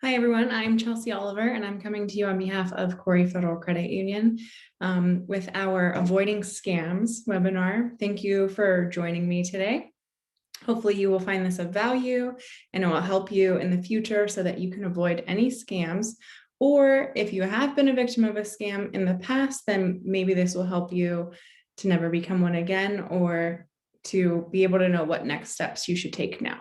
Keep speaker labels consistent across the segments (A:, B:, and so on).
A: Hi, everyone. I'm Chelsea Oliver, and I'm coming to you on behalf of Corry Federal Credit Union with our Avoiding Scams webinar. Thank you for joining me today. Hopefully you will find this of value and it will help you in the future so that you can avoid any scams. Or if you have been a victim of a scam in the past, then maybe this will help you to never become one again or to be able to know what next steps you should take now.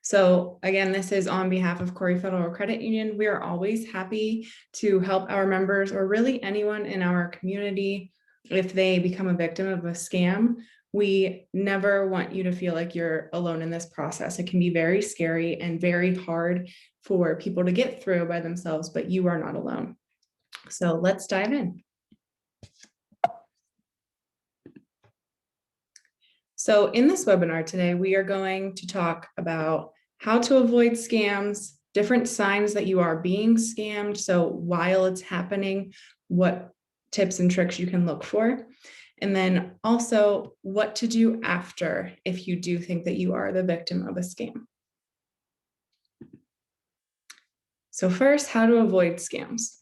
A: So again, this is on behalf of Corry Federal Credit Union. We are always happy to help our members or really anyone in our community if they become a victim of a scam. We never want you to feel like you're alone in this process. It can be very scary and very hard for people to get through by themselves, but you are not alone. So let's dive in. So in this webinar today, we are going to talk about how to avoid scams, different signs that you are being scammed. So while it's happening, what tips and tricks you can look for. And then also what to do after if you do think that you are the victim of a scam. So first, how to avoid scams.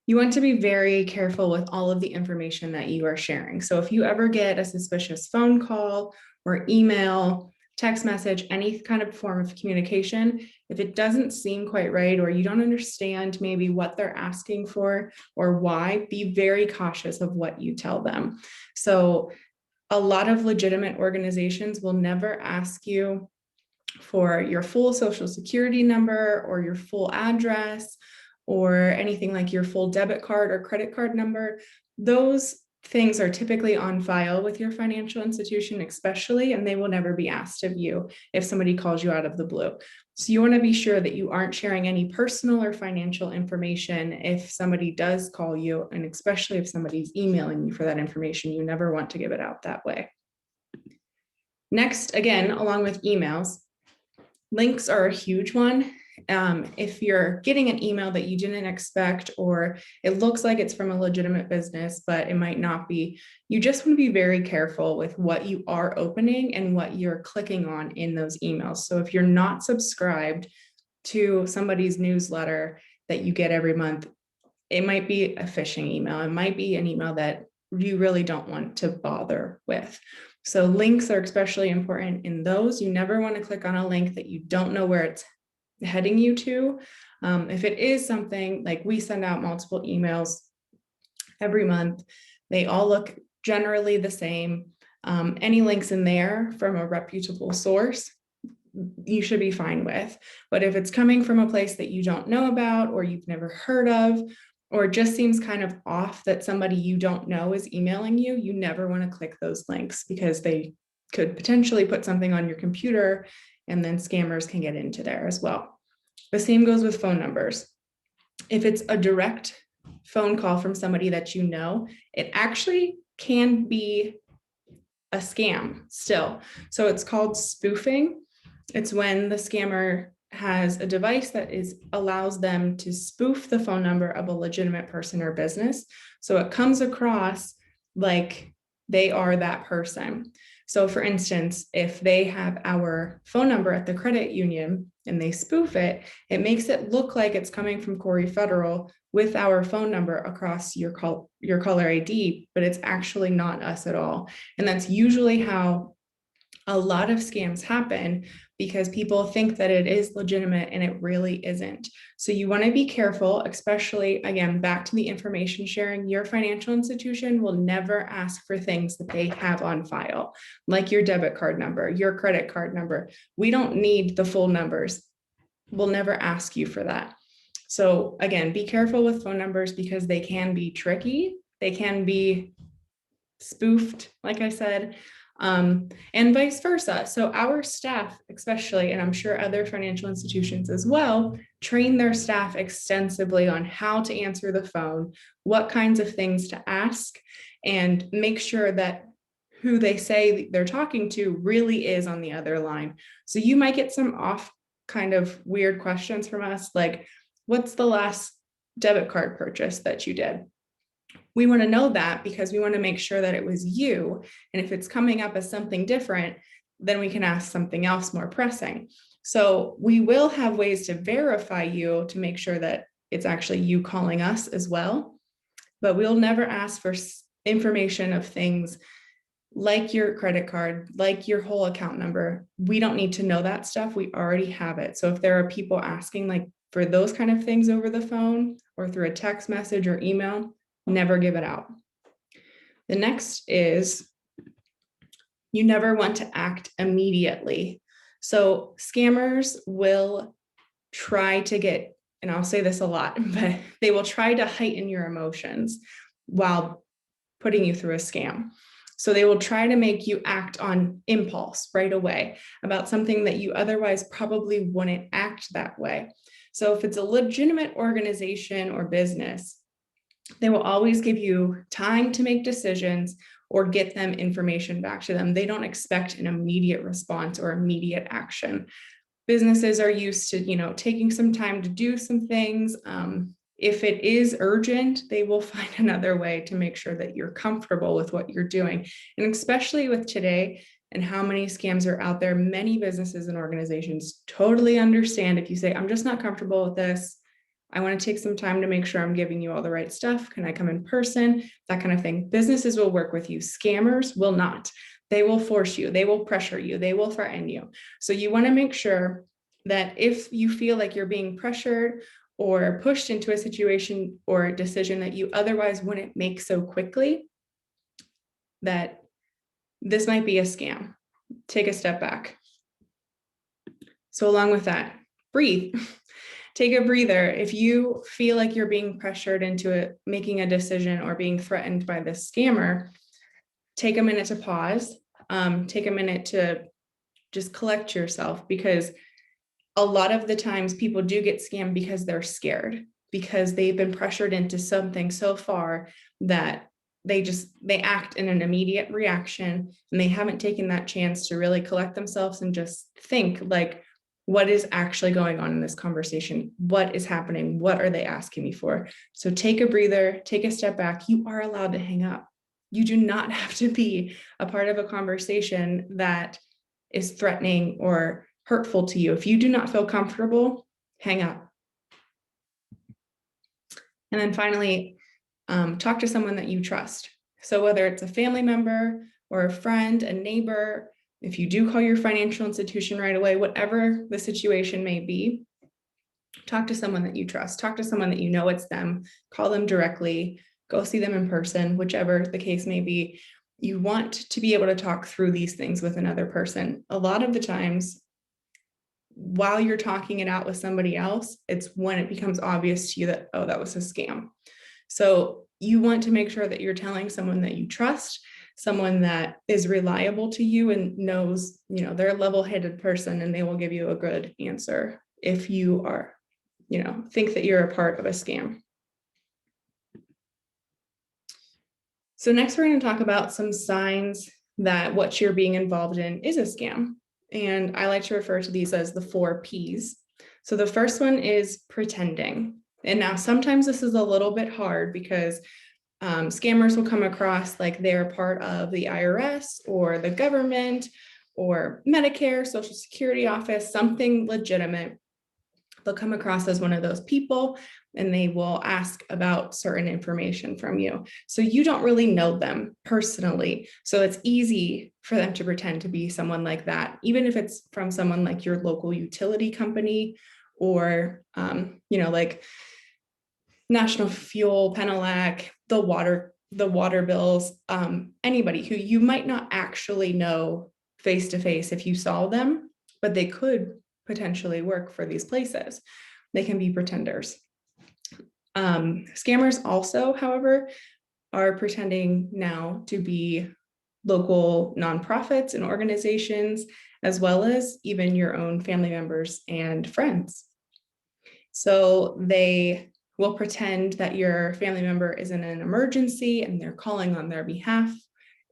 A: You want to be very careful with all of the information that you are sharing. So if you ever get a suspicious phone call or email, text message, any kind of form of communication, if it doesn't seem quite right or you don't understand maybe what they're asking for or why, be very cautious of what you tell them. So a lot of legitimate organizations will never ask you for your full social security number or your full address or anything like your full debit card or credit card number. Those things are typically on file with your financial institution, especially, and they will never be asked of you if somebody calls you out of the blue. So you want to be sure that you aren't sharing any personal or financial information if somebody does call you, and especially if somebody's emailing you for that information, you never want to give it out that way. Next, again, along with emails, links are a huge one. If you're getting an email that you didn't expect, or it looks like it's from a legitimate business, but it might not be, you just want to be very careful with what you are opening and what you're clicking on in those emails. So if you're not subscribed to somebody's newsletter that you get every month, it might be a phishing email. It might be an email that you really don't want to bother with. So links are especially important in those. You never want to click on a link that you don't know where it's heading you to. If it is something like we send out multiple emails every month, they all look generally the same. Any links in there from a reputable source, you should be fine with. But if it's coming from a place that you don't know about or you've never heard of, or it just seems kind of off that somebody you don't know is emailing you, you never want to click those links because they could potentially put something on your computer and then scammers can get into there as well. The same goes with phone numbers. If it's a direct phone call from somebody that you know, it actually can be a scam still. So it's called spoofing. It's when the scammer has a device that allows them to spoof the phone number of a legitimate person or business. So it comes across like they are that person. So for instance, if they have our phone number at the credit union and they spoof it, it makes it look like it's coming from Corry Federal with our phone number across your caller ID, but it's actually not us at all. And that's usually how a lot of scams happen, because people think that it is legitimate and it really isn't. So you want to be careful, especially, again, back to the information sharing. Your financial institution will never ask for things that they have on file, like your debit card number, your credit card number. We don't need the full numbers. We'll never ask you for that. So again, be careful with phone numbers because they can be tricky. They can be spoofed, like I said. And vice versa. So our staff, especially, and I'm sure other financial institutions as well, train their staff extensively on how to answer the phone, what kinds of things to ask, and make sure that who they say they're talking to really is on the other line. So you might get some off kind of weird questions from us, like, what's the last debit card purchase that you did? We want to know that because we want to make sure that it was you. And if it's coming up as something different, then we can ask something else more pressing. So we will have ways to verify you to make sure that it's actually you calling us as well, but we'll never ask for information of things like your credit card, like your whole account number. We don't need to know that stuff. We already have it. So if there are people asking like for those kind of things over the phone or through a text message or email, never give it out. The next is you never want to act immediately. So scammers will try to get, and I'll say this a lot, but they will try to heighten your emotions while putting you through a scam. So they will try to make you act on impulse right away about something that you otherwise probably wouldn't act that way. So if it's a legitimate organization or business, they will always give you time to make decisions or get them information back to them. They don't expect an immediate response or immediate action. Businesses are used to, taking some time to do some things. If it is urgent, they will find another way to make sure that you're comfortable with what you're doing. And especially with today and how many scams are out there, many businesses and organizations totally understand if you say, I'm just not comfortable with this. I want to take some time to make sure I'm giving you all the right stuff. Can I come in person? That kind of thing. Businesses will work with you. Scammers will not. They will force you. They will pressure you. They will threaten you. So you want to make sure that if you feel like you're being pressured or pushed into a situation or a decision that you otherwise wouldn't make so quickly, that this might be a scam. Take a step back. So along with that, breathe. Take a breather. If you feel like you're being pressured into making a decision or being threatened by this scammer, take a minute to pause. Take a minute to just collect yourself, because a lot of the times people do get scammed because they're scared, because they've been pressured into something so far that they act in an immediate reaction, and they haven't taken that chance to really collect themselves and just think like, what is actually going on in this conversation? What is happening? What are they asking me for? So take a breather, take a step back. You are allowed to hang up. You do not have to be a part of a conversation that is threatening or hurtful to you. If you do not feel comfortable, hang up. And then finally, talk to someone that you trust. So whether it's a family member or a friend, a neighbor, if you do call your financial institution right away, whatever the situation may be, talk to someone that you trust. Talk to someone that you know it's them. Call them directly. Go see them in person, whichever the case may be. You want to be able to talk through these things with another person. A lot of the times, while you're talking it out with somebody else, it's when it becomes obvious to you that, oh, that was a scam. So you want to make sure that you're telling someone that you trust, someone that is reliable to you and knows, they're a level-headed person, and they will give you a good answer if you are, think that you're a part of a scam. So next, we're going to talk about some signs that what you're being involved in is a scam. And I like to refer to these as the 4 Ps. So the first one is pretending. And now sometimes this is a little bit hard because scammers will come across like they're part of the IRS or the government or Medicare, Social Security office, something legitimate. They'll come across as one of those people, and they will ask about certain information from you. So you don't really know them personally. So it's easy for them to pretend to be someone like that, even if it's from someone like your local utility company or, like National Fuel, Penelec, the water bills, anybody who you might not actually know face to face if you saw them, but they could potentially work for these places. They can be pretenders. Scammers also, however, are pretending now to be local nonprofits and organizations, as well as even your own family members and friends. So they will pretend that your family member is in an emergency and they're calling on their behalf,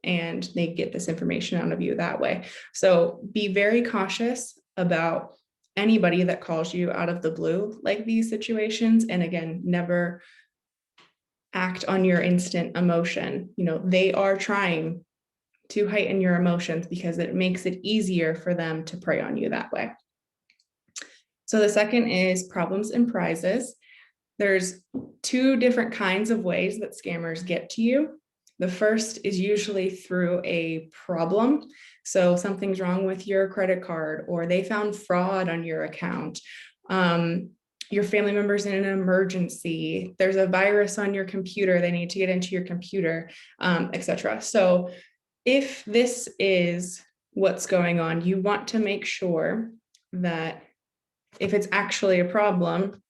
A: and they get this information out of you that way. So be very cautious about anybody that calls you out of the blue like these situations. And again, never act on your instant emotion. They are trying to heighten your emotions because it makes it easier for them to prey on you that way. So the second is problems and prizes. There's two different kinds of ways that scammers get to you. The first is usually through a problem. So something's wrong with your credit card, or they found fraud on your account. Your family member's in an emergency. There's a virus on your computer. They need to get into your computer, etc. So if this is what's going on, you want to make sure that if it's actually a problem,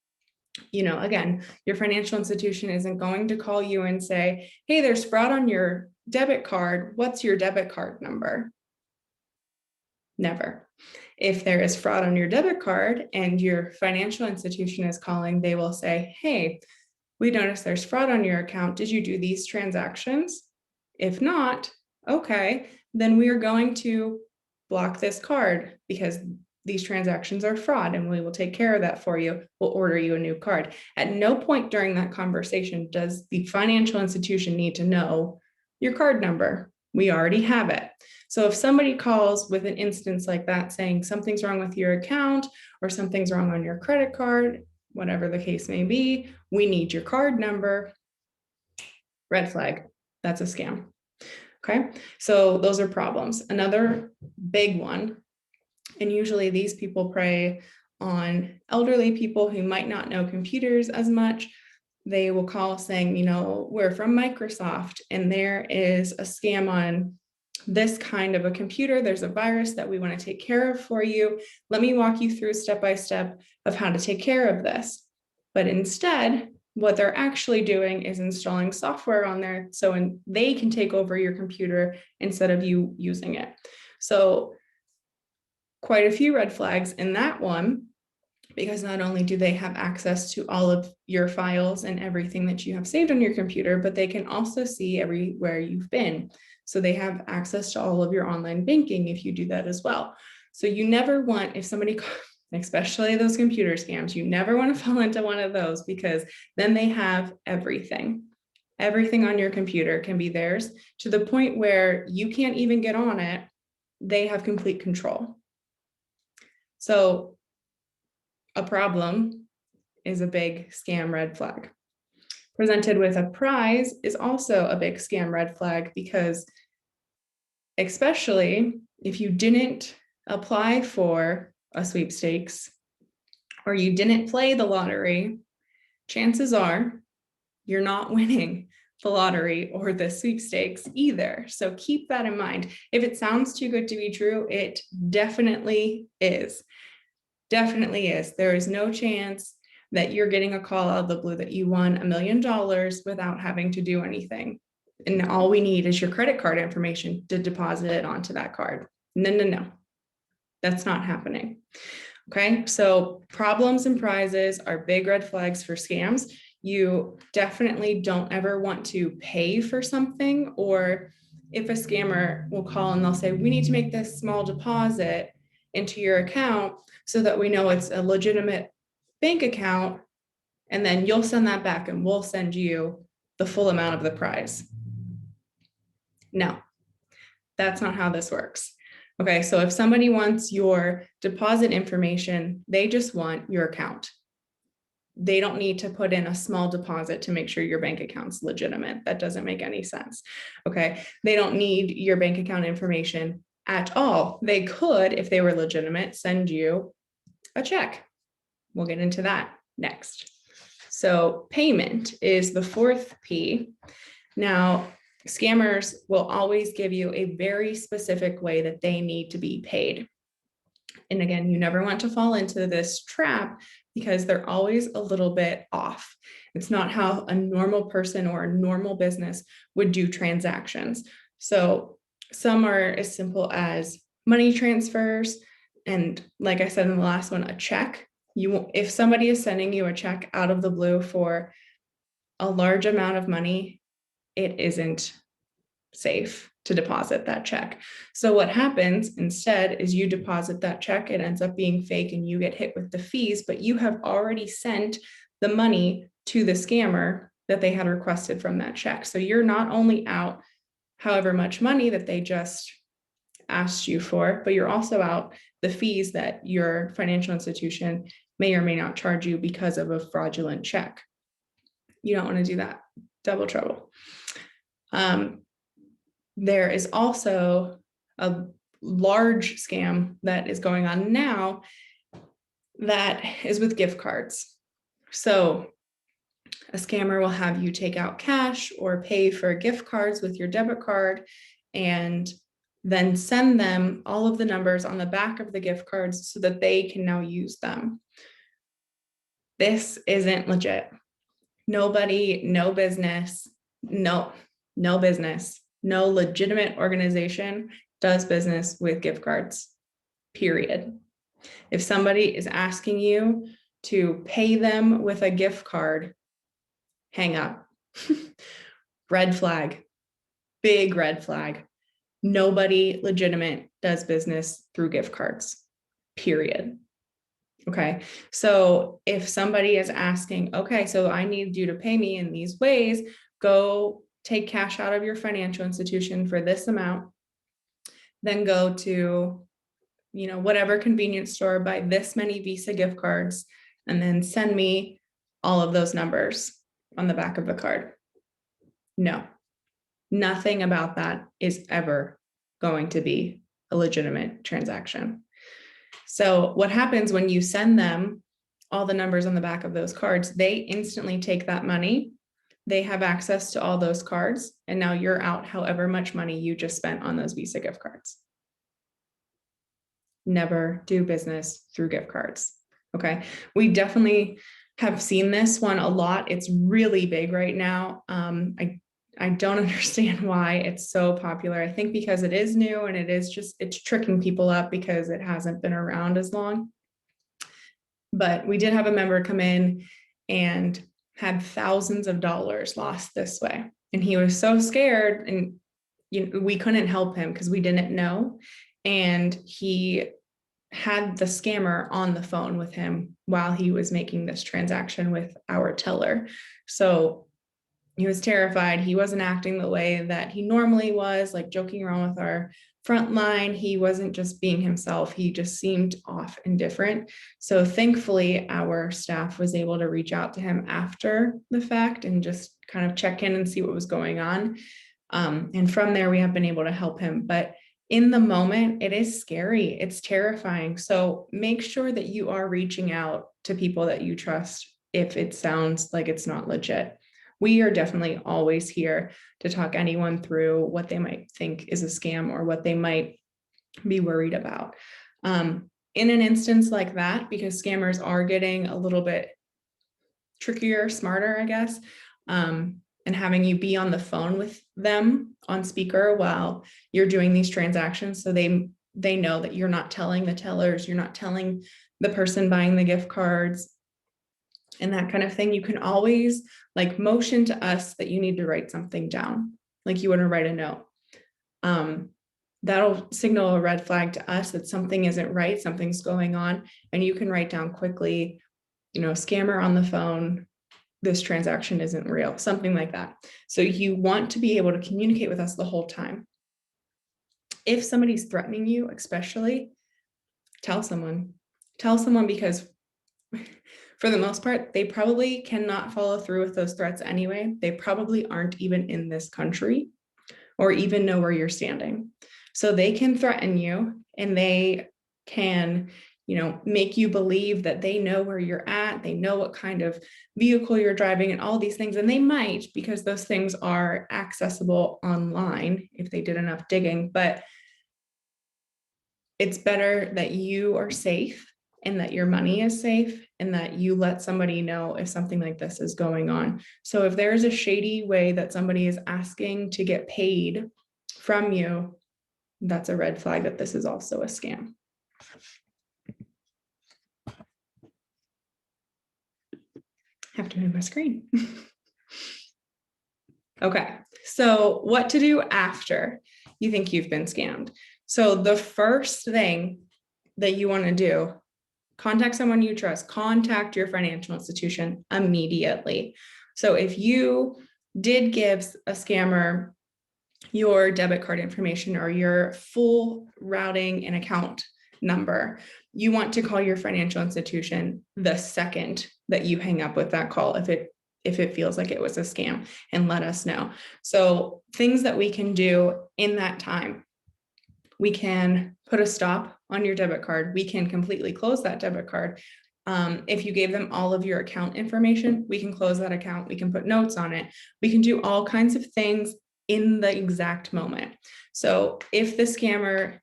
A: again, your financial institution isn't going to call you and say, hey, there's fraud on your debit card. What's your debit card number? Never. If there is fraud on your debit card and your financial institution is calling, they will say, hey, we noticed there's fraud on your account. Did you do these transactions? If not, okay, then we are going to block this card because these transactions are fraud and we will take care of that for you. We'll order you a new card. At no point during that conversation does the financial institution need to know your card number. We already have it. So if somebody calls with an instance like that saying something's wrong with your account or something's wrong on your credit card, whatever the case may be, we need your card number, red flag, that's a scam. Okay, so those are problems. Another big one, and usually these people prey on elderly people who might not know computers as much. They will call saying, we're from Microsoft and there is a scam on this kind of a computer. There's a virus that we want to take care of for you. Let me walk you through step by step of how to take care of this. But instead, what they're actually doing is installing software on there so they can take over your computer instead of you using it. So quite a few red flags in that one, because not only do they have access to all of your files and everything that you have saved on your computer, but they can also see everywhere you've been. So they have access to all of your online banking if you do that as well. So you never want, if somebody, especially those computer scams, you never want to fall into one of those because then they have everything. Everything on your computer can be theirs to the point where you can't even get on it. They have complete control. So a problem is a big scam red flag. Presented with a prize is also a big scam red flag because especially if you didn't apply for a sweepstakes or you didn't play the lottery, chances are you're not winning the lottery or the sweepstakes either. So keep that in mind. If it sounds too good to be true, it definitely is. Definitely is. There is no chance that you're getting a call out of the blue that you won $1 million without having to do anything. And all we need is your credit card information to deposit it onto that card. No. That's not happening. Okay, so problems and prizes are big red flags for scams. You definitely don't ever want to pay for something, or if a scammer will call and they'll say, we need to make this small deposit into your account so that we know it's a legitimate bank account, and then you'll send that back and we'll send you the full amount of the prize. No, that's not how this works. Okay, so if somebody wants your deposit information, they just want your account. They don't need to put in a small deposit to make sure your bank account's legitimate. That doesn't make any sense. Okay, they don't need your bank account information at all. They could, if they were legitimate, send you a check. We'll get into that next. So payment is the fourth P. Now, scammers will always give you a very specific way that they need to be paid. And again, you never want to fall into this trap because they're always a little bit off. It's not how a normal person or a normal business would do transactions. So some are as simple as money transfers. And like I said in the last one, a check. If somebody is sending you a check out of the blue for a large amount of money, it isn't safe to deposit that check. So what happens instead is you deposit that check, it ends up being fake and you get hit with the fees, but you have already sent the money to the scammer that they had requested from that check. So you're not only out however much money that they just asked you for, but you're also out the fees that your financial institution may or may not charge you because of a fraudulent check. You don't want to do that. Double trouble. There is also a large scam that is going on now that is with gift cards. So a scammer will have you take out cash or pay for gift cards with your debit card and then send them all of the numbers on the back of the gift cards so that they can now use them. This isn't legit. Nobody, no business, no business, no legitimate organization does business with gift cards, period. If somebody is asking you to pay them with a gift card, hang up. Red flag, big red flag. Nobody legitimate does business through gift cards, period. Okay, so if somebody is asking, okay, so I need you to pay me in these ways, go take cash out of your financial institution for this amount, then go to, whatever convenience store, buy this many Visa gift cards, and then send me all of those numbers on the back of the card. No, nothing about that is ever going to be a legitimate transaction. So what happens when you send them all the numbers on the back of those cards, they instantly take that money. They have access to all those cards, and now you're out however much money you just spent on those Visa gift cards. Never do business through gift cards. Okay. We definitely have seen this one a lot. It's really big right now. I don't understand why it's so popular. I think because it is new and it's tricking people up because it hasn't been around as long. But we did have a member come in and had thousands of dollars lost this way. And he was so scared, and we couldn't help him because we didn't know. And he had the scammer on the phone with him while he was making this transaction with our teller. So he was terrified. He wasn't acting the way that he normally was, like joking around with our front line. He wasn't just being himself. He just seemed off and different. So thankfully, our staff was able to reach out to him after the fact and just kind of check in and see what was going on. And from there, we have been able to help him. But in the moment, it is scary. It's terrifying. So make sure that you are reaching out to people that you trust if it sounds like it's not legit. We are definitely always here to talk anyone through what they might think is a scam or what they might be worried about. In an instance like that, because scammers are getting a little bit trickier, smarter, I guess, and having you be on the phone with them on speaker while you're doing these transactions, so they know that you're not telling the tellers, you're not telling the person buying the gift cards and that kind of thing. You can always motion to us that you need to write something down, like you want to write a note. That'll signal a red flag to us that something isn't right, something's going on, and you can write down quickly, scammer on the phone, this transaction isn't real, something like that. So you want to be able to communicate with us the whole time. If somebody's threatening you, especially, tell someone, because for the most part, they probably cannot follow through with those threats anyway. They probably aren't even in this country or even know where you're standing. So they can threaten you and they can, make you believe that they know where you're at. They know what kind of vehicle you're driving and all these things. And they might, because those things are accessible online if they did enough digging. But it's better that you are safe and that your money is safe and that you let somebody know if something like this is going on. So if there's a shady way that somebody is asking to get paid from you, that's a red flag that this is also a scam. I have to move my screen. Okay, so what to do after you think you've been scammed? So the first thing that you want to do, contact someone you trust, contact your financial institution immediately. So if you did give a scammer your debit card information or your full routing and account number, you want to call your financial institution the second that you hang up with that call if it feels like it was a scam, and let us know. So things that we can do in that time: we can put a stop on your debit card. We can completely close that debit card. If you gave them all of your account information, we can close that account. We can put notes on it. We can do all kinds of things in the exact moment. So if the scammer,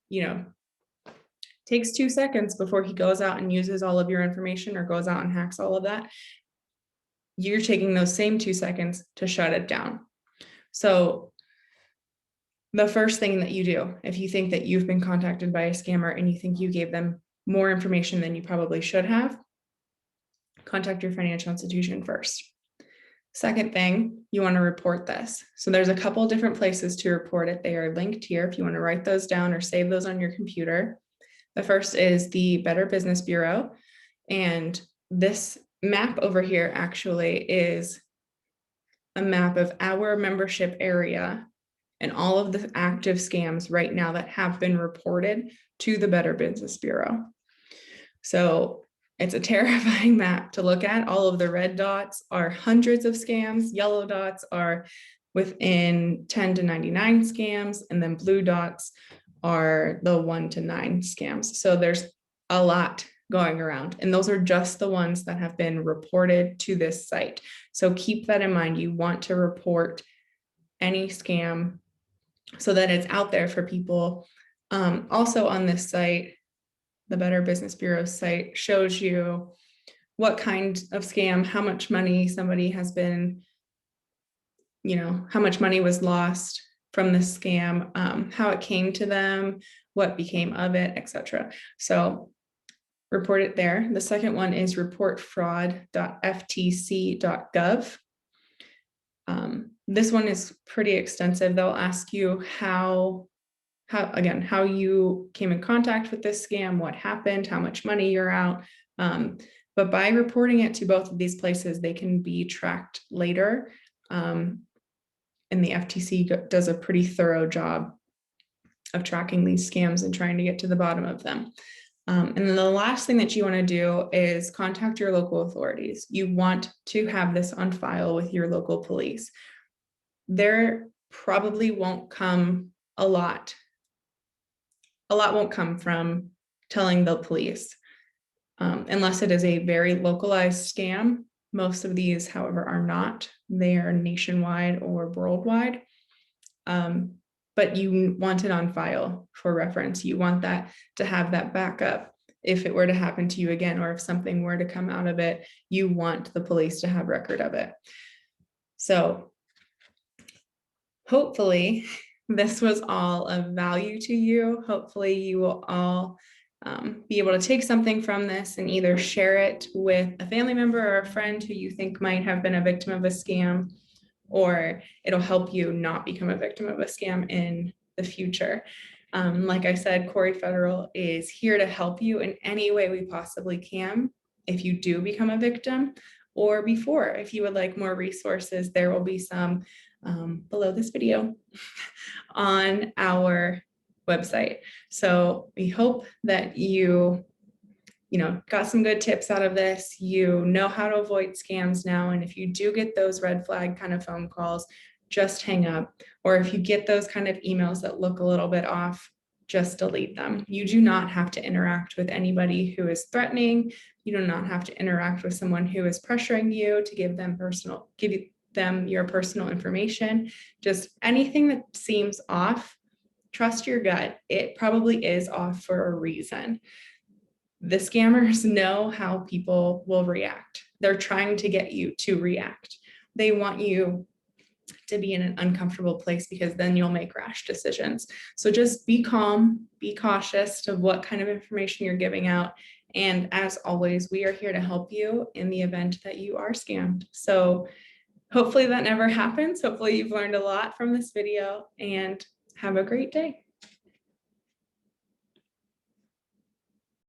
A: takes 2 seconds before he goes out and uses all of your information or goes out and hacks all of that, you're taking those same 2 seconds to shut it down. So the first thing that you do, if you think that you've been contacted by a scammer and you think you gave them more information than you probably should have, contact your financial institution first. Second thing, you want to report this. So there's a couple different places to report it. They are linked here if you want to write those down or save those on your computer. The first is the Better Business Bureau. And this map over here actually is a map of our membership area and all of the active scams right now that have been reported to the Better Business Bureau. So it's a terrifying map to look at. All of the red dots are hundreds of scams. Yellow dots are within 10 to 99 scams. And then blue dots are the 1 to 9 scams. So there's a lot going around. And those are just the ones that have been reported to this site. So keep that in mind. You want to report any scam so that it's out there for people. Also on this site, the Better Business Bureau site shows you what kind of scam, how much money somebody has been, how much money was lost from this scam, how it came to them, what became of it, etc. So report it there. The second one is reportfraud.ftc.gov. This one is pretty extensive. They'll ask you how you came in contact with this scam, what happened, how much money you're out. But by reporting it to both of these places, they can be tracked later. And the FTC does a pretty thorough job of tracking these scams and trying to get to the bottom of them. And then the last thing that you want to do is contact your local authorities. You want to have this on file with your local police. There probably won't come a lot won't come from telling the police, unless it is a very localized scam. Most of these, however, are not. They are nationwide or worldwide. But you want it on file for reference. You want that to have that backup. If it were to happen to you again, or if something were to come out of it, you want the police to have record of it. So hopefully this was all of value to you. Hopefully you will all be able to take something from this and either share it with a family member or a friend who you think might have been a victim of a scam, or it'll help you not become a victim of a scam in the future. Like I said, Corry Federal is here to help you in any way we possibly can if you do become a victim, or before. If you would like more resources, there will be some below this video on our website. So we hope that you got some good tips out of this. You know how to avoid scams now. And if you do get those red flag kind of phone calls, just hang up. Or if you get those kind of emails that look a little bit off, just delete them. You do not have to interact with anybody who is threatening. You do not have to interact with someone who is pressuring you to give them your personal information. Just anything that seems off, trust your gut. It probably is off for a reason. The scammers know how people will react. They're trying to get you to react. They want you to be in an uncomfortable place because then you'll make rash decisions. So just be calm, be cautious of what kind of information you're giving out. And as always, we are here to help you in the event that you are scammed. So hopefully that never happens. Hopefully you've learned a lot from this video, and have a great day.